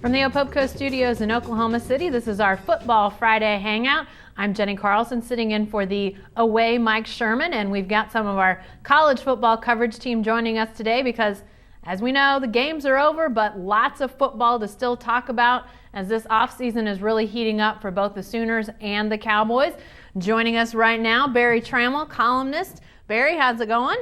From the Opopco Studios in Oklahoma City, this is our Football Friday Hangout. I'm Jenny Carlson, sitting in for the away Mike Sherman, and we've got some of our college football coverage team joining us today because, as we know, the games are over, but lots of football to still talk about as this offseason is really heating up for both the Sooners and the Cowboys. Joining us right now, Barry Trammell, columnist. Barry, how's it going?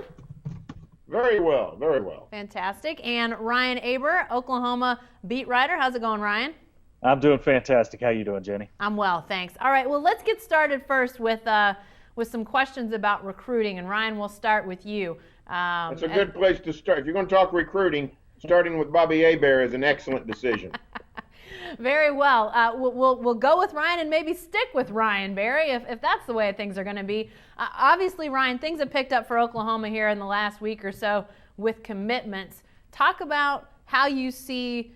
Very well, very well. Fantastic. And Ryan Aber, Oklahoma beat writer. How's it going, Ryan? I'm doing fantastic. How you doing, Jenny? I'm well, thanks. All right, well, let's get started first with some questions about recruiting. And Ryan, we'll start with you. That's a good place to start. If you're going to talk recruiting, starting with Bobby Hebert is an excellent decision. Very well. We'll go with Ryan and maybe stick with Ryan, Barry, if that's the way things are going to be. Obviously, Ryan, things have picked up for Oklahoma here in the last week or so with commitments. Talk about how you see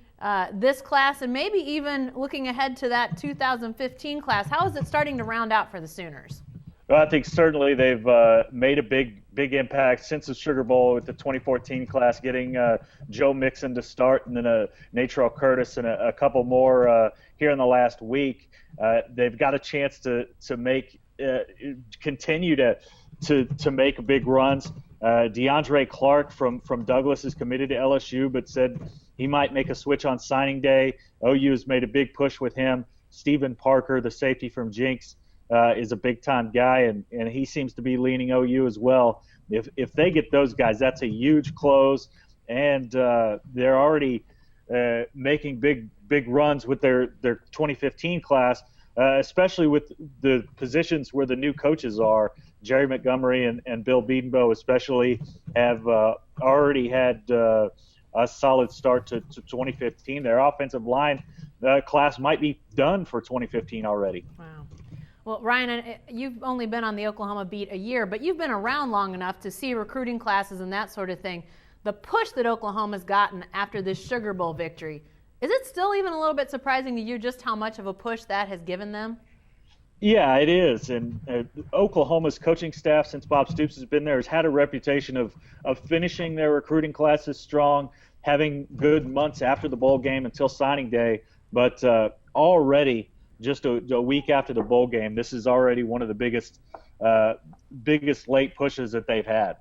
this class and maybe even looking ahead to that 2015 class. How is it starting to round out for the Sooners? Well, I think certainly they've made a big impact since the Sugar Bowl with the 2014 class, getting Joe Mixon to start, and then Natrell Curtis and a couple more here in the last week. They've got a chance to make continue to make big runs. DeAndre Clark from Douglas is committed to LSU, but said he might make a switch on signing day. OU has made a big push with him. Stephen Parker, the safety from Jinx, is a big-time guy, and he seems to be leaning OU as well. If they get those guys, that's a huge close, and they're already making big runs with their 2015 class, especially with the positions where the new coaches are. Jerry Montgomery and Bill Bedenbaugh especially have already had a solid start to 2015. Their offensive line class might be done for 2015 already. Wow. Well, Ryan, you've only been on the Oklahoma beat a year, but you've been around long enough to see recruiting classes and that sort of thing. The push that Oklahoma's gotten after this Sugar Bowl victory, is it still even a little bit surprising to you just how much of a push that has given them? Yeah, it is. And Oklahoma's coaching staff, since Bob Stoops has been there, has had a reputation of finishing their recruiting classes strong, having good months after the bowl game until signing day. But already, just a week after the bowl game, this is already one of the biggest late pushes that they've had.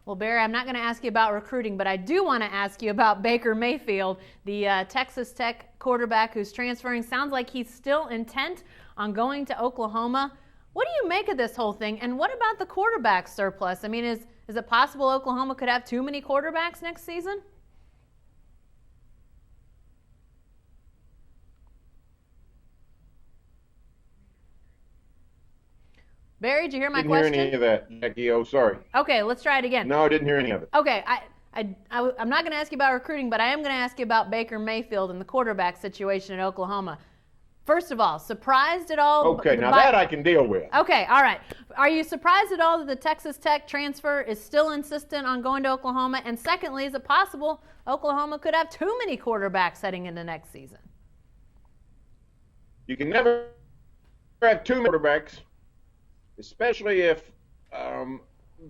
Well, Barry, I'm not going to ask you about recruiting, but I do want to ask you about Baker Mayfield, the Texas Tech quarterback who's transferring. Sounds like he's still intent on going to Oklahoma. What do you make of this whole thing? And what about the quarterback surplus? I mean, is it possible Oklahoma could have too many quarterbacks next season? Barry, did you hear my question? Didn't hear any of that, Jackie. Oh, sorry. Okay, let's try it again. No, I didn't hear any of it. Okay, I'm not going to ask you about recruiting, but I am going to ask you about Baker Mayfield and the quarterback situation at Oklahoma. First of all, surprised at all? Okay, now that I can deal with. Okay, all right. Are you surprised at all that the Texas Tech transfer is still insistent on going to Oklahoma? And secondly, is it possible Oklahoma could have too many quarterbacks heading into next season? You can never have too many quarterbacks, especially if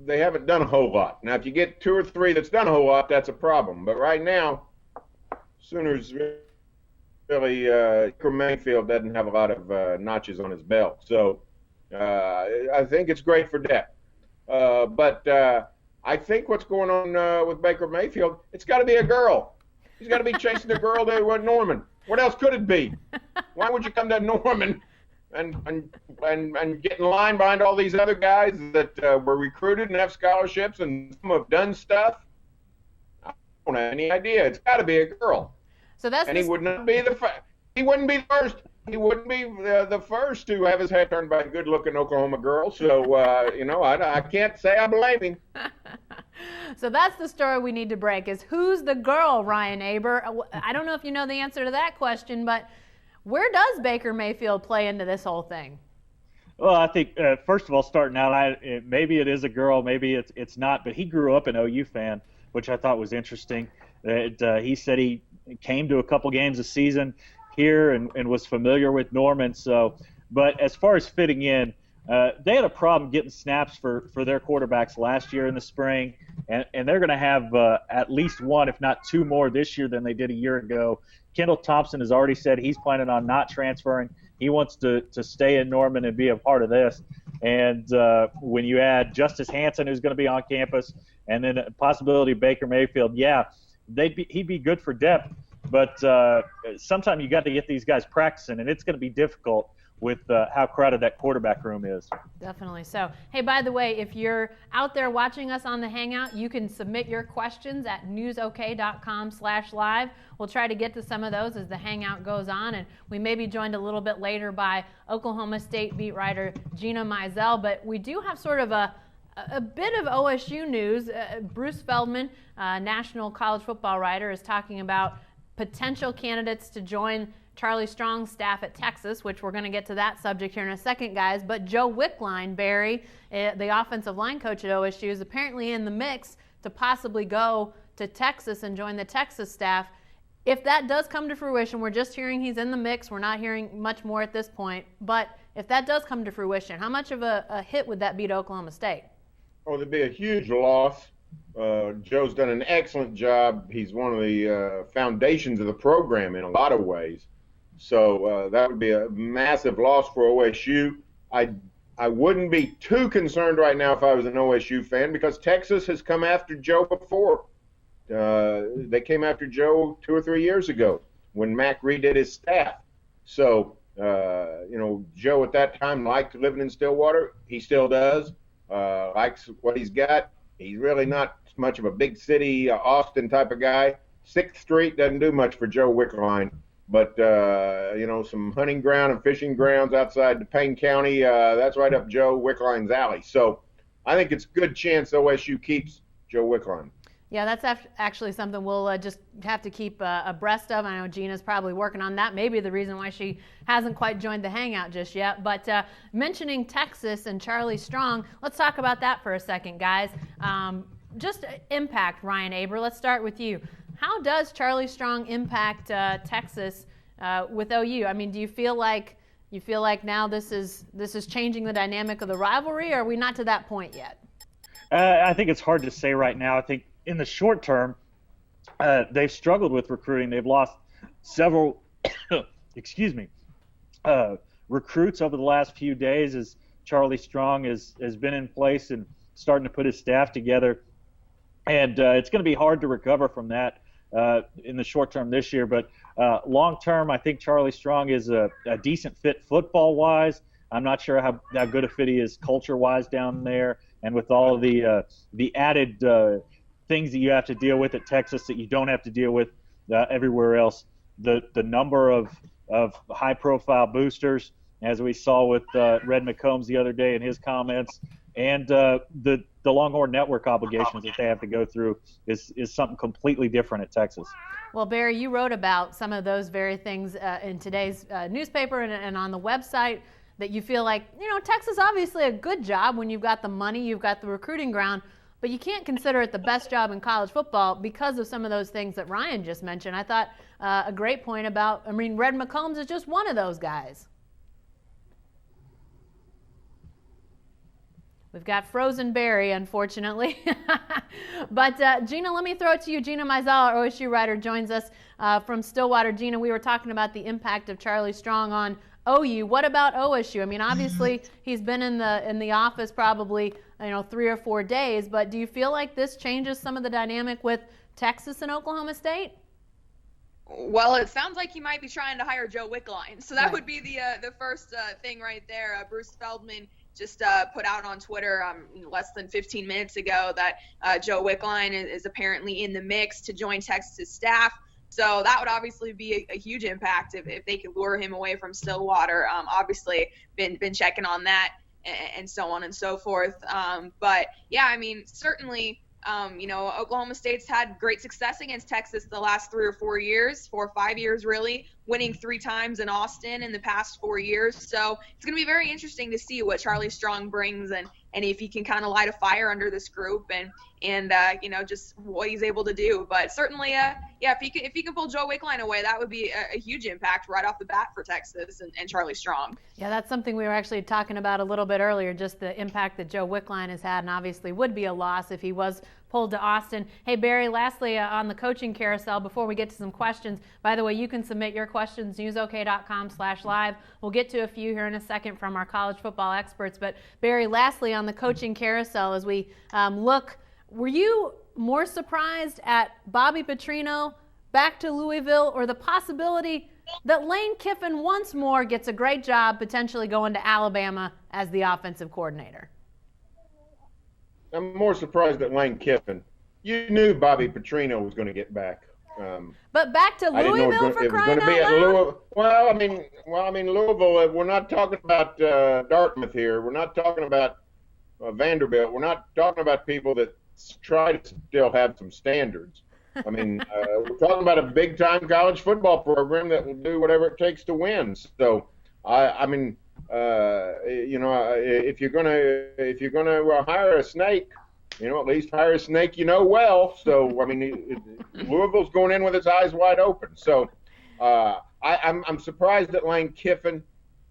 they haven't done a whole lot. Now, if you get two or three that's done a whole lot, that's a problem. But right now, Sooners really, Mayfield doesn't have a lot of notches on his belt. So I think it's great for depth. But I think what's going on with Baker Mayfield, it's got to be a girl. He's got to be chasing a girl to Norman. What else could it be? Why would you come to Norman and get in line behind all these other guys that were recruited and have scholarships and some have done stuff? I don't have any idea. It's got to be a girl. So that's he would not be he wouldn't be the first. He wouldn't be the first to have his head turned by a good-looking Oklahoma girl. So I can't say I blame him. So that's the story we need to break: is who's the girl, Ryan Aber? I don't know if you know the answer to that question, but where does Baker Mayfield play into this whole thing? Well, I think first of all, starting out, maybe it is a girl, maybe it's not. But he grew up an OU fan, which I thought was interesting. He said he came to a couple games a season here and was familiar with Norman. So, but as far as fitting in, they had a problem getting snaps for their quarterbacks last year in the spring. and they're going to have at least one, if not two more this year than they did a year ago. Kendall Thompson has already said he's planning on not transferring. He wants to stay in Norman and be a part of this. And when you add Justice Hansen, who's going to be on campus, and then a possibility of Baker Mayfield, he'd be good for depth. But sometimes you got to get these guys practicing, and it's going to be difficult with how crowded that quarterback room is. Definitely so. Hey, by the way, if you're out there watching us on the Hangout, you can submit your questions at newsok.com/live. We'll try to get to some of those as the Hangout goes on, and we may be joined a little bit later by Oklahoma State beat writer Gina Mizell, but we do have sort of a bit of OSU news. Bruce Feldman, national college football writer, is talking about potential candidates to join Charlie Strong's staff at Texas, which we're going to get to that subject here in a second, guys. But Joe Wickline, Barry, the offensive line coach at OSU, is apparently in the mix to possibly go to Texas and join the Texas staff. If that does come to fruition, we're just hearing he's in the mix. We're not hearing much more at this point. But if that does come to fruition, how much of a hit would that be to Oklahoma State? Oh, there'd be a huge loss. Joe's done an excellent job. He's one of the foundations of the program in a lot of ways. So that would be a massive loss for OSU. I wouldn't be too concerned right now if I was an OSU fan, because Texas has come after Joe before. They came after Joe 2 or 3 years ago when Mac redid his staff. So, Joe at that time liked living in Stillwater. He still does. Likes what he's got. He's really not much of a big city, Austin type of guy. 6th Street doesn't do much for Joe Wickline. But, some hunting ground and fishing grounds outside DuPain County, that's right up Joe Wickline's alley. So I think it's a good chance OSU keeps Joe Wickline. Yeah, that's actually something we'll just have to keep abreast of. I know Gina's probably working on that. Maybe the reason why she hasn't quite joined the Hangout just yet. But mentioning Texas and Charlie Strong, let's talk about that for a second, guys. Just impact, Ryan Aber. Let's start with you. How does Charlie Strong impact Texas with OU? I mean, do you feel like now this is changing the dynamic of the rivalry, or are we not to that point yet? I think it's hard to say right now. I think in the short term, they've struggled with recruiting. They've lost several, recruits over the last few days as Charlie Strong has been in place and starting to put his staff together. And it's going to be hard to recover from that in the short term this year. But long term, I think Charlie Strong is a decent fit football-wise. I'm not sure how good a fit he is culture-wise down there. And with all of the added things that you have to deal with at Texas that you don't have to deal with everywhere else, the number of high-profile boosters, as we saw with Red McCombs the other day in his comments, and the Longhorn Network obligations that they have to go through is something completely different at Texas. Well, Barry, you wrote about some of those very things in today's newspaper and on the website, that you feel like, Texas obviously a good job when you've got the money, you've got the recruiting ground, but you can't consider it the best job in college football because of some of those things that Ryan just mentioned. I thought a great point about, Red McCombs is just one of those guys. We've got frozen Barry, unfortunately. But Gina, let me throw it to you. Gina Mizell, our OSU writer, joins us from Stillwater. Gina, we were talking about the impact of Charlie Strong on OU. What about OSU? Obviously he's been in the office probably 3 or 4 days, but do you feel like this changes some of the dynamic with Texas and Oklahoma State? Well, it sounds like he might be trying to hire Joe Wickline, so that right. would be the first thing right there. Bruce Feldman just put out on Twitter less than 15 minutes ago that Joe Wickline is apparently in the mix to join Texas staff. So that would obviously be a huge impact if they could lure him away from Stillwater. Obviously, been checking on that and so on and so forth. But yeah, certainly, Oklahoma State's had great success against Texas the last 3 or 4 years, 4 or 5 years really, winning 3 times in Austin in the past 4 years. So it's going to be very interesting to see what Charlie Strong brings and and if he can kind of light a fire under this group and just what he's able to do. But certainly, if he can pull Joe Wickline away, that would be a huge impact right off the bat for Texas and Charlie Strong. Yeah, that's something we were actually talking about a little bit earlier, just the impact that Joe Wickline has had, and obviously would be a loss if he was pulled to Austin. Hey, Barry, lastly, on the coaching carousel, before we get to some questions, by the way, you can submit your questions, newsok.com/live. We'll get to a few here in a second from our college football experts. But, Barry, lastly, on the coaching carousel, as we look, were you more surprised at Bobby Petrino back to Louisville, or the possibility that Lane Kiffin once more gets a great job potentially going to Alabama as the offensive coordinator? I'm more surprised at Lane Kiffin. You knew Bobby Petrino was going to get back. But back to Louisville for crying out loud? Well, I mean, Louisville. We're not talking about Dartmouth here. We're not talking about Vanderbilt. We're not talking about people that try to still have some standards. I mean, we're talking about a big-time college football program that will do whatever it takes to win. So, if you're gonna hire a snake, at least hire a snake well. So, I mean, Louisville's going in with its eyes wide open. So, I'm surprised at Lane Kiffin.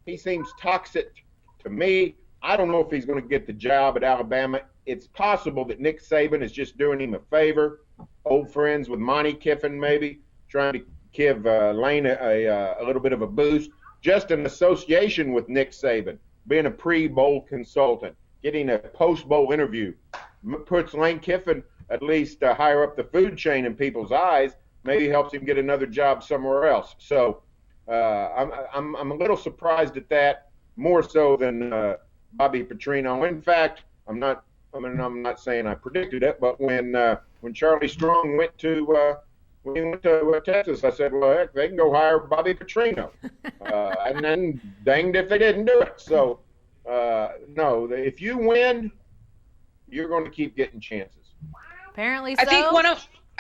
He seems toxic to me. I don't know if he's going to get the job at Alabama. It's possible that Nick Saban is just doing him a favor. Old friends with Monty Kiffin, maybe trying to give Lane a little bit of a boost. Just in association with Nick Saban, being a pre-bowl consultant, getting a post-bowl interview, puts Lane Kiffin at least higher up the food chain in people's eyes. Maybe helps him get another job somewhere else. So I'm a little surprised at that, more so than Bobby Petrino. In fact, I'm not saying I predicted it, but when Charlie Strong went to Texas, I said, well, heck, they can go hire Bobby Petrino. And then danged if they didn't do it. So, no, if you win, you're going to keep getting chances. Apparently so. I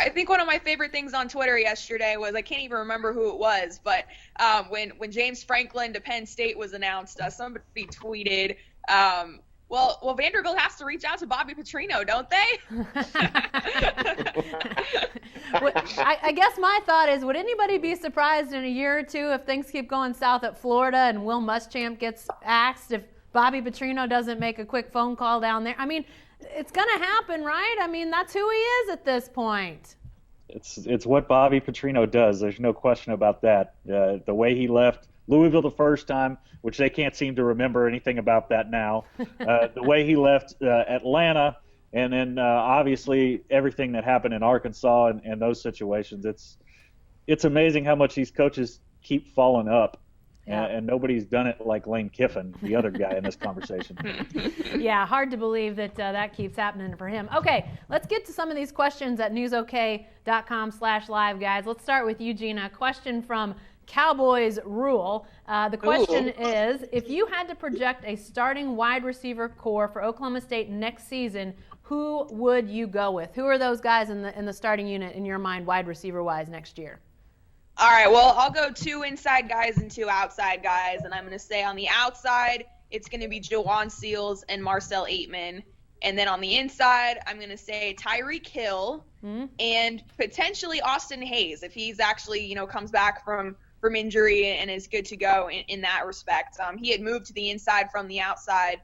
think one of my favorite things on Twitter yesterday was, I can't even remember who it was, but when James Franklin to Penn State was announced, somebody tweeted, well, Vanderbilt has to reach out to Bobby Petrino, don't they? I guess my thought is, would anybody be surprised in a year or two if things keep going south at Florida and Will Muschamp gets axed, if Bobby Petrino doesn't make a quick phone call down there? I mean, it's going to happen, right? I mean, that's who he is at this point. It's what Bobby Petrino does. There's no question about that. The way he left Louisville the first time, which they can't seem to remember anything about that now. The way he left Atlanta, and then obviously everything that happened in Arkansas and those situations. It's amazing how much these coaches keep following up. Yeah. And nobody's done it like Lane Kiffin, the other guy in this conversation. Yeah, hard to believe that that keeps happening for him. Okay, let's get to some of these questions at newsok.com/live, guys. Let's start with you, Gina. A question from Cowboys Rule. The question is, if you had to project a starting wide receiver core for Oklahoma State next season, who would you go with? Who are those guys in the starting unit in your mind, wide receiver-wise, next year? All right, well, I'll go 2 inside guys and 2 outside guys, and I'm going to say on the outside, it's going to be Jawan Seals and Marcel Aitman. And then on the inside, I'm going to say Tyreek Hill and potentially Austin Hayes, if he's actually, comes back from injury and is good to go in that respect. He had moved to the inside from the outside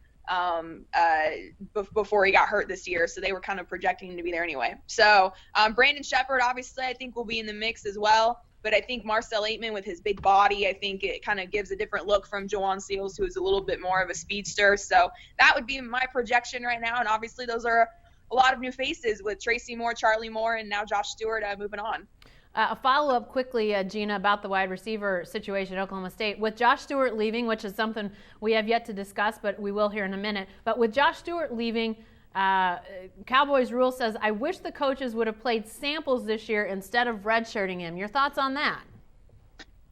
before he got hurt this year, so they were kind of projecting him to be there anyway. So Brandon Shepard, obviously, I think will be in the mix as well. But I think Marcel Aitman with his big body, I think it kind of gives a different look from Jawan Seals, who is a little bit more of a speedster. So that would be my projection right now. And obviously those are a lot of new faces with Tracy Moore, Charlie Moore, and now Josh Stewart moving on. A follow-up quickly, Gina, about the wide receiver situation at Oklahoma State. With Josh Stewart leaving, which is something we have yet to discuss, but we will here in a minute. But with Josh Stewart leaving, Cowboys Rule says, I wish the coaches would have played samples this year instead of redshirting him. Your thoughts on that?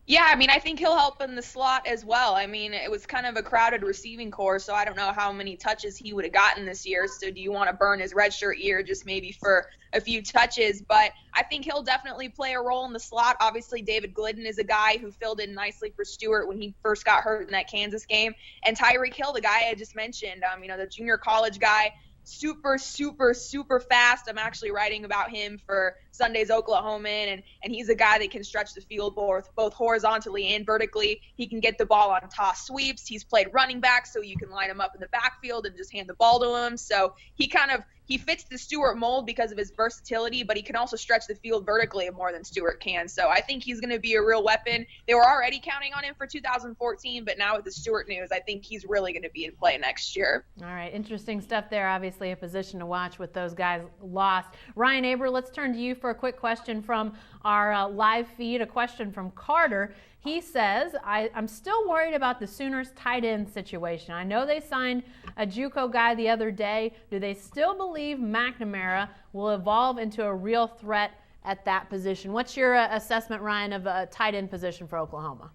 Yeah, I mean, I think he'll help in the slot as well. I mean, it was kind of a crowded receiving corps, so I don't know how many touches he would have gotten this year. So do you want to burn his redshirt year just maybe for a few touches? But I think he'll definitely play a role in the slot. Obviously, David Glidden is a guy who filled in nicely for Stewart when he first got hurt in that Kansas game. And Tyreek Hill, the guy I just mentioned, the junior college guy, super, super, super fast. I'm actually writing about him for Sunday's Oklahoman, and he's a guy that can stretch the field both horizontally and vertically. He can get the ball on toss sweeps. He's played running back, so you can line him up in the backfield and just hand the ball to him. So he fits the Stewart mold because of his versatility, but he can also stretch the field vertically more than Stewart can. So I think he's going to be a real weapon. They were already counting on him for 2014, but now with the Stewart news, I think he's really going to be in play next year. All right, interesting stuff there. Obviously a position to watch with those guys lost. Ryan Aber, let's turn to you for a quick question from our live feed, a question from Carter. He says, I'm still worried about the Sooners tight end situation. I know they signed a JUCO guy the other day. Do they still believe McNamara will evolve into a real threat at that position? What's your assessment, Ryan, of a tight end position for Oklahoma?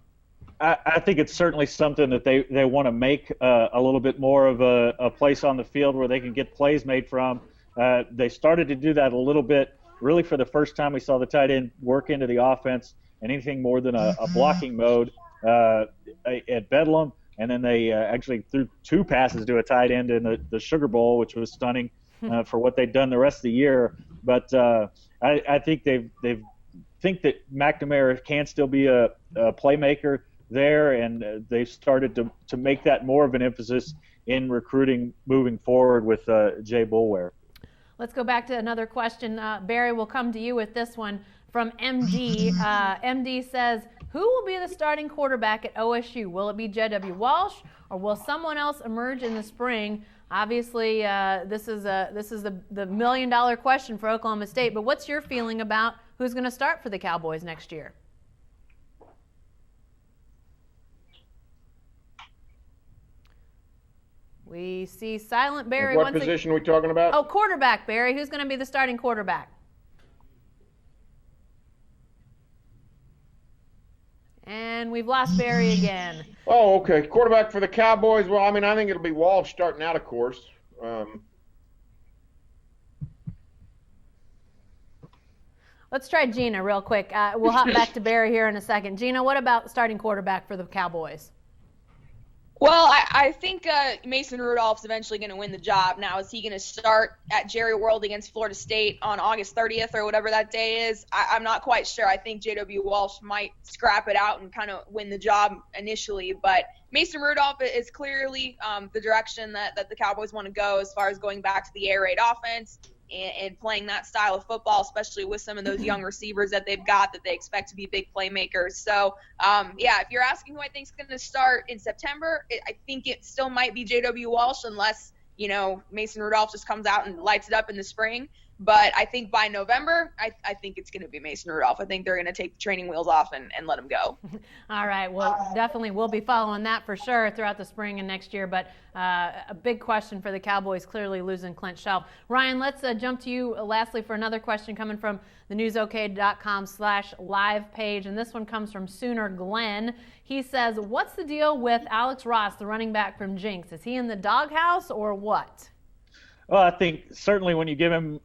I think it's certainly something that they want to make a little bit more of a place on the field where they can get plays made from. They started to do that a little bit. Really, for the first time, we saw the tight end work into the offense and anything more than a blocking mode at Bedlam. And then they actually threw 2 passes to a tight end in the Sugar Bowl, which was stunning for what they'd done the rest of the year. But I think they think that McNamara can still be a playmaker there, and they've started to make that more of an emphasis in recruiting moving forward with Jay Boulware. Let's go back to another question. Barry, we'll come to you with this one from MD. MD says, who will be the starting quarterback at OSU? Will it be J.W. Walsh, or will someone else emerge in the spring? Obviously, this is the million-dollar question for Oklahoma State, but what's your feeling about who's going to start for the Cowboys next year? We see silent Barry. What position are we talking about? Oh, quarterback, Barry. Who's going to be the starting quarterback? And we've lost Barry again. Oh, okay. Quarterback for the Cowboys. Well, I mean, I think it'll be Walsh starting out, of course. Let's try Gina real quick. We'll hop back to Barry here in a second. Gina, what about starting quarterback for the Cowboys? Well, I think Mason Rudolph's eventually going to win the job. Now, is he going to start at Jerry World against Florida State on August 30th or whatever that day is? I'm not quite sure. I think J.W. Walsh might scrap it out and kind of win the job initially. But Mason Rudolph is clearly the direction that the Cowboys want to go as far as going back to the air raid offense and playing that style of football, especially with some of those young receivers that they've got that they expect to be big playmakers. So, if you're asking who I think is going to start in September, I think it still might be J.W. Walsh unless, Mason Rudolph just comes out and lights it up in the spring. But I think by November, I think it's going to be Mason Rudolph. I think they're going to take the training wheels off and let him go. All right. Well, definitely we'll be following that for sure throughout the spring and next year. But a big question for the Cowboys, clearly losing Clint Shelf. Ryan, let's jump to you lastly for another question coming from the newsok.com/live page. And this one comes from Sooner Glenn. He says, what's the deal with Alex Ross, the running back from Jinx? Is he in the doghouse or what? Well, I think certainly when you give him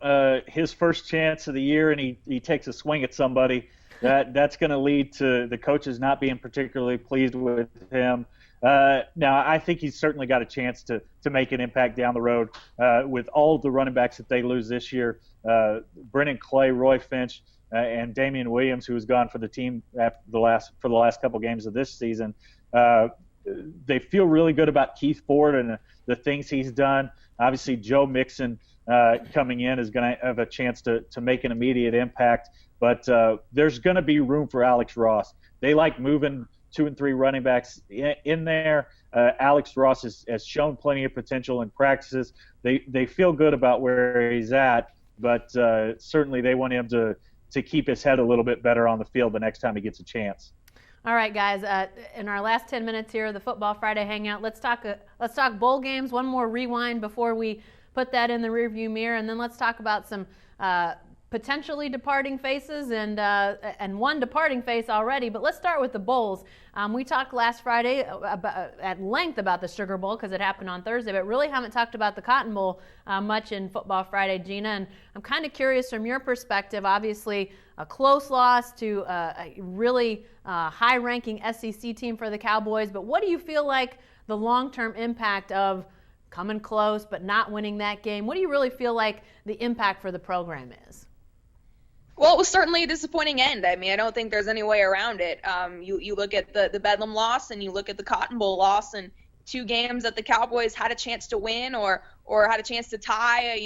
his first chance of the year and he takes a swing at somebody, that's going to lead to the coaches not being particularly pleased with him. Now, I think he's certainly got a chance to make an impact down the road with all of the running backs that they lose this year. Brennan Clay, Roy Finch, and Damian Williams, who has gone for the team for the last couple games of this season. They feel really good about Keith Ford and the things he's done. Obviously, Joe Mixon coming in is going to have a chance to make an immediate impact. But there's going to be room for Alex Ross. They like moving 2 and 3 running backs in there. Alex Ross has shown plenty of potential in practices. They feel good about where he's at, but certainly they want him to keep his head a little bit better on the field the next time he gets a chance. All right, guys. In our last 10 minutes here of the Football Friday Hangout, let's talk bowl games. One more rewind before we put that in the rearview mirror, and then let's talk about some potentially departing faces and one departing face already. But let's start with the bowls. We talked last Friday at length about the Sugar Bowl because it happened on Thursday, but really haven't talked about the Cotton Bowl much in Football Friday, Gina. And I'm kind of curious from your perspective, obviously a close loss to a really high-ranking SEC team for the Cowboys, but what do you feel like the long-term impact of coming close but not winning that game? What do you really feel like the impact for the program is? Well, it was certainly a disappointing end. I mean, I don't think there's any way around it. You look at the Bedlam loss and you look at the Cotton Bowl loss, and 2 games that the Cowboys had a chance to win or had a chance to tie,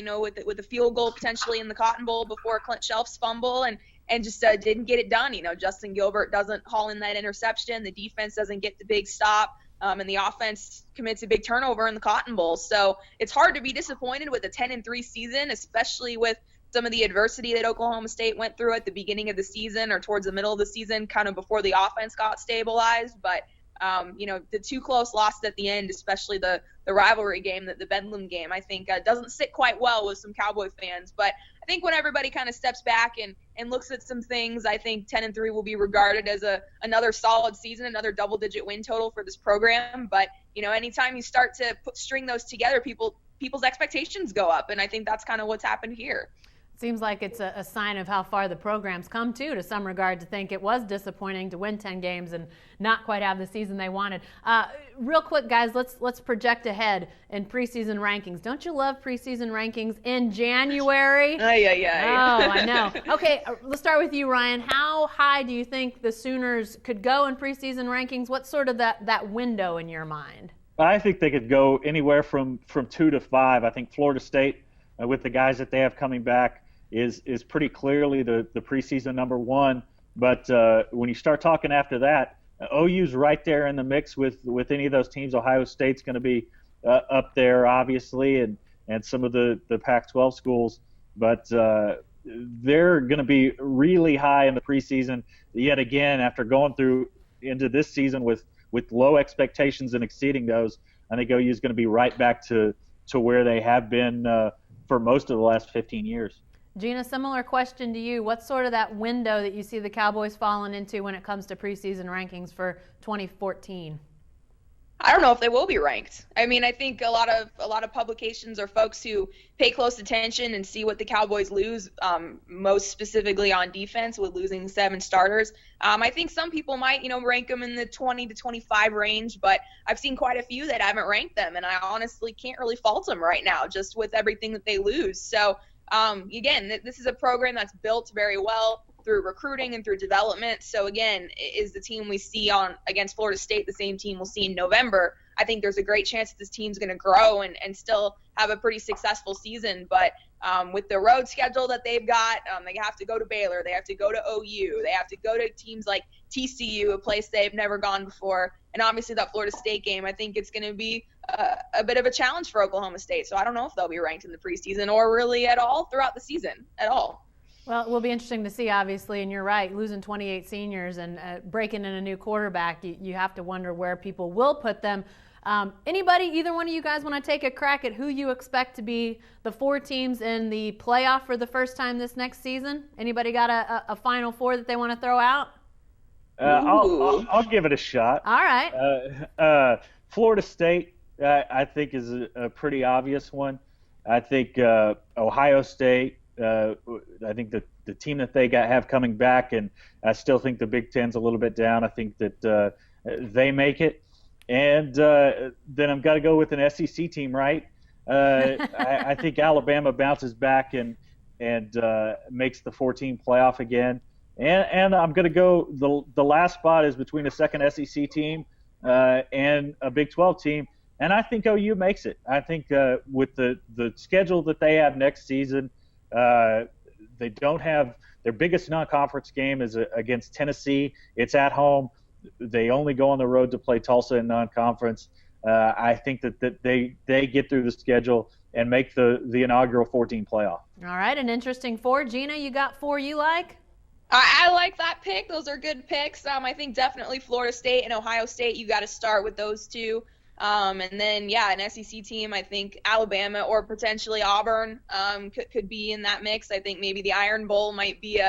with a field goal potentially in the Cotton Bowl before Clint Shelf's fumble, and just didn't get it done. Justin Gilbert doesn't haul in that interception. The defense doesn't get the big stop. And the offense commits a big turnover in the Cotton Bowl. So it's hard to be disappointed with a 10-3 season, especially with some of the adversity that Oklahoma State went through at the beginning of the season or towards the middle of the season, kind of before the offense got stabilized. But, the 2 close losses at the end, especially the rivalry game, the Bedlam game, I think doesn't sit quite well with some Cowboy fans. But I think when everybody kind of steps back and looks at some things, I think 10-3 will be regarded as another solid season, another double-digit win total for this program. But, anytime you start to string those together, people's expectations go up. And I think that's kind of what's happened here. Seems like it's a sign of how far the program's come to some regard, to think it was disappointing to win 10 games and not quite have the season they wanted. Real quick, guys, let's project ahead in preseason rankings. Don't you love preseason rankings in January? Yeah. Oh, I know. Okay, let's start with you, Ryan. How high do you think the Sooners could go in preseason rankings? What's sort of that window in your mind? I think they could go anywhere from 2 to 5. I think Florida State, with the guys that they have coming back, is pretty clearly the preseason number 1. But when you start talking after that, OU's right there in the mix with any of those teams. Ohio State's going to be up there, obviously, and some of the Pac-12 schools. But they're going to be really high in the preseason yet again after going through into this season with low expectations and exceeding those. I think OU's going to be right back to where they have been for most of the last 15 years. Gina, similar question to you. What's sort of that window that you see the Cowboys falling into when it comes to preseason rankings for 2014? I don't know if they will be ranked. I mean, I think a lot of publications or folks who pay close attention and see what the Cowboys lose, most specifically on defense with losing 7 starters. I think some people might, rank them in the 20 to 25 range, but I've seen quite a few that haven't ranked them, and I honestly can't really fault them right now just with everything that they lose. So, again, this is a program that's built very well through recruiting and through development. So again, is the team we see on against Florida State the same team we'll see in November? I think there's a great chance that this team's going to grow and still have a pretty successful season. But with the road schedule that they've got, they have to go to Baylor, they have to go to OU, they have to go to teams like TCU, a place they've never gone before, and obviously that Florida State game. I think it's going to be a bit of a challenge for Oklahoma State. So I don't know if they'll be ranked in the preseason or really at all throughout the season at all. Well, it will be interesting to see, obviously, and you're right, losing 28 seniors and breaking in a new quarterback, you have to wonder where people will put them. Anybody, either one of you guys want to take a crack at who you expect to be the 4 teams in the playoff for the first time this next season? Anybody got a Final Four that they want to throw out? I'll give it a shot. All right. Florida State, I think, is a pretty obvious one. I think Ohio State, I think the team that they have coming back, and I still think the Big Ten's a little bit down. I think that they make it. And then I've got to go with an SEC team, right? I think Alabama bounces back and makes the 4-team playoff again. And I'm going to go the last spot is between a second SEC team and a Big 12 team. And I think OU makes it. I think with the schedule that they have next season, they don't have their biggest non-conference game is against Tennessee. It's at home. They only go on the road to play Tulsa in non-conference. I think that they get through the schedule and make the inaugural 14 playoff. All right, an interesting 4. Gina, you got 4 you like? I like that pick. Those are good picks. I think definitely Florida State and Ohio State, you got to start with those 2. And then, yeah, an SEC team, I think Alabama or potentially Auburn could be in that mix. I think maybe the Iron Bowl might be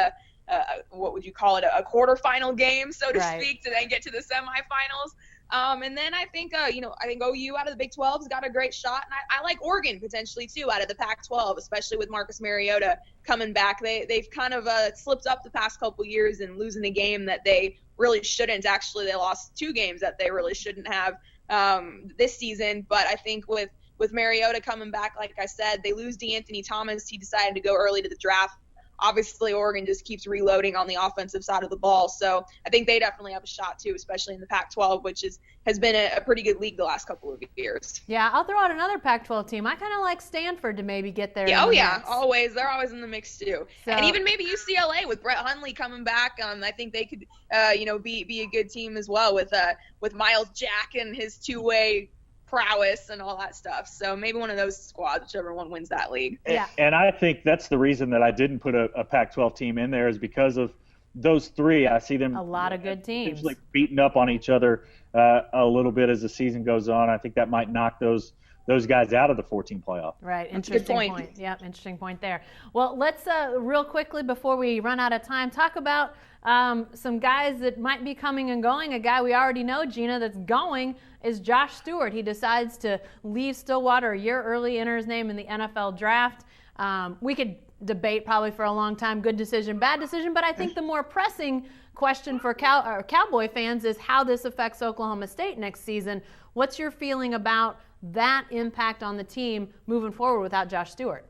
what would you call it, a quarterfinal game, so to speak, to then get to the semifinals. And then I think, I think OU out of the Big 12's got a great shot. And I like Oregon potentially, too, out of the Pac-12, especially with Marcus Mariota coming back. They've kind of slipped up the past couple years and losing a game that they really shouldn't. Actually, they lost 2 games that they really shouldn't have this season. But I think with Mariota coming back, like I said, they lose DeAnthony Thomas. He decided to go early to the draft. Obviously, Oregon just keeps reloading on the offensive side of the ball. So I think they definitely have a shot, too, especially in the Pac-12, which has been a pretty good league the last couple of years. Yeah, I'll throw out another Pac-12 team. I kind of like Stanford to maybe get there. Yeah, mix. Always. They're always in the mix, too. So, and even maybe UCLA with Brett Hundley coming back. I think they could, be a good team as well with Miles Jack and his two-way prowess and all that stuff. So maybe one of those squads, whichever one wins that league. Yeah. And I think that's the reason that I didn't put a Pac-12 team in there, is because of those 3. I see them a lot of good teams like beating up on each other a little bit as the season goes on. I think that might knock those guys out of the 14 playoff. Right. Interesting point. Yep. Interesting point there. Well, let's real quickly before we run out of time talk about some guys that might be coming and going. A guy we already know, Gina, that's going is Josh Stewart. He decides to leave Stillwater a year early, enter his name in the NFL draft. We could debate probably for a long time, good decision, bad decision, but I think the more pressing question for Cowboy fans is how this affects Oklahoma State next season. What's your feeling about that impact on the team moving forward without Josh Stewart?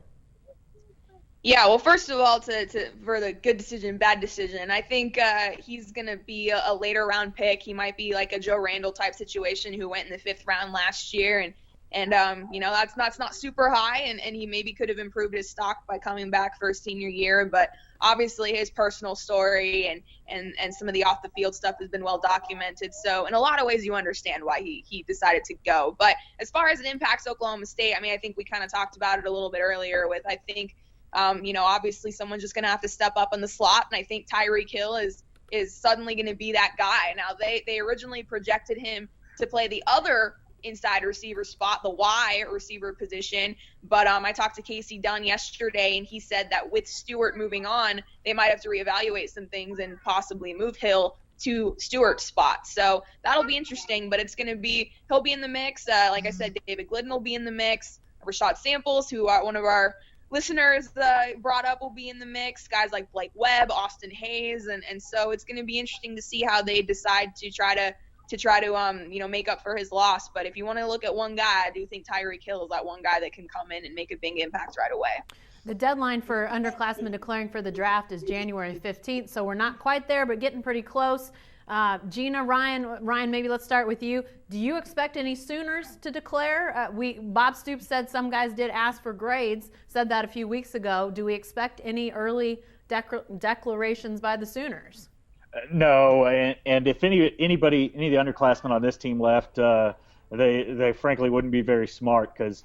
Yeah, well, first of all, for the good decision, bad decision, I think he's going to be a later round pick. He might be like a Joe Randall type situation who went in the 5th round last year, and that's not super high, and he maybe could have improved his stock by coming back for his senior year, but obviously his personal story and some of the off the field stuff has been well documented. So in a lot of ways you understand why he decided to go. But as far as it impacts Oklahoma State, I mean, I think we kind of talked about it a little bit earlier with, I think, obviously someone's just going to have to step up in the slot, and I think Tyreek Hill is suddenly going to be that guy. Now, they originally projected him to play the other inside receiver spot, the Y receiver position, but I talked to Casey Dunn yesterday, and he said that with Stewart moving on, they might have to reevaluate some things and possibly move Hill to Stewart's spot. So that'll be interesting, but he'll be in the mix. Like I said, David Glidden will be in the mix. Rashad Samples, who one of our listeners brought up, will be in the mix. Guys like Blake Webb, Austin Hayes, and so it's going to be interesting to see how they decide to try to make up for his loss. But if you want to look at one guy, I do think Tyreek Hill is that one guy that can come in and make a big impact right away. The deadline for underclassmen declaring for the draft is January 15th, so we're not quite there, but getting pretty close. Gina, Ryan, maybe let's start with you. Do you expect any Sooners to declare? Bob Stoops said some guys did ask for grades, said that a few weeks ago. Do we expect any declarations by the Sooners? No, and if any of the underclassmen on this team left, they frankly wouldn't be very smart, because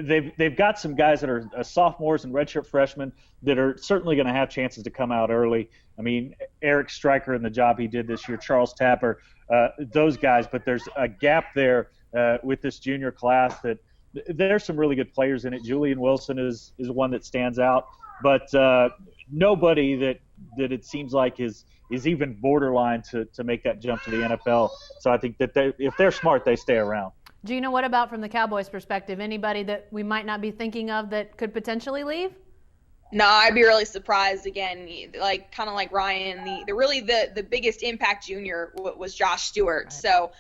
they've got some guys that are sophomores and redshirt freshmen that are certainly going to have chances to come out early. I mean, Eric Stryker and the job he did this year, Charles Tapper, those guys. But there's a gap there with this junior class that there's some really good players in it. Julian Wilson is one that stands out, but nobody that it seems like is even borderline to make that jump to the NFL. So I think that if they're smart, they stay around. Gina, what about from the Cowboys' perspective? Anybody that we might not be thinking of that could potentially leave? No, I'd be really surprised. Again, kind of like Ryan, the biggest impact junior was Josh Stewart. Right. So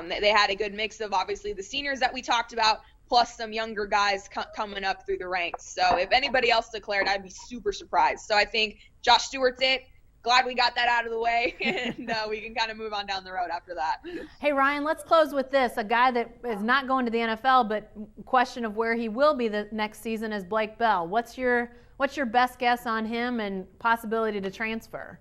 they had a good mix of obviously the seniors that we talked about, plus some younger guys coming up through the ranks. So if anybody else declared, I'd be super surprised. So I think Josh Stewart's it. Glad we got that out of the way, and we can kind of move on down the road after that. Hey, Ryan, let's close with this. A guy that is not going to the NFL, but question of where he will be the next season is Blake Bell. What's your best guess on him and possibility to transfer?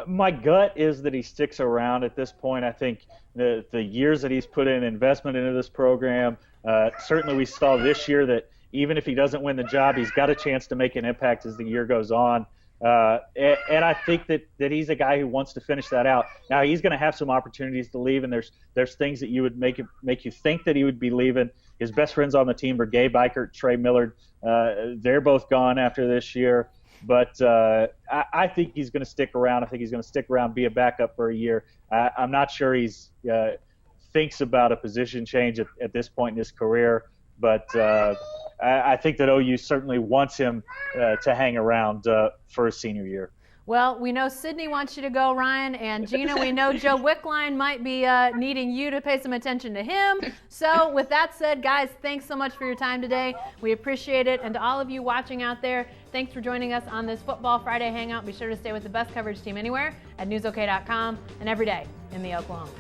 My gut is that he sticks around at this point. I think the years that he's put in investment into this program, certainly we saw this year that even if he doesn't win the job, he's got a chance to make an impact as the year goes on. And I think that he's a guy who wants to finish that out. Now he's going to have some opportunities to leave, and there's things that you would make you think that he would be leaving. His best friends on the team are Gabe Eichert, Trey Millard. They're both gone after this year. But I think he's going to stick around. I think he's going to stick around, be a backup for a year. I'm not sure he's thinks about a position change at this point in his career. But I think that OU certainly wants him to hang around for his senior year. Well, we know Sydney wants you to go, Ryan, and Gina, we know Joe Wickline might be needing you to pay some attention to him. So with that said, guys, thanks so much for your time today. We appreciate it. And to all of you watching out there, thanks for joining us on this Football Friday Hangout. Be sure to stay with the best coverage team anywhere at newsok.com and every day in the Oklahoma.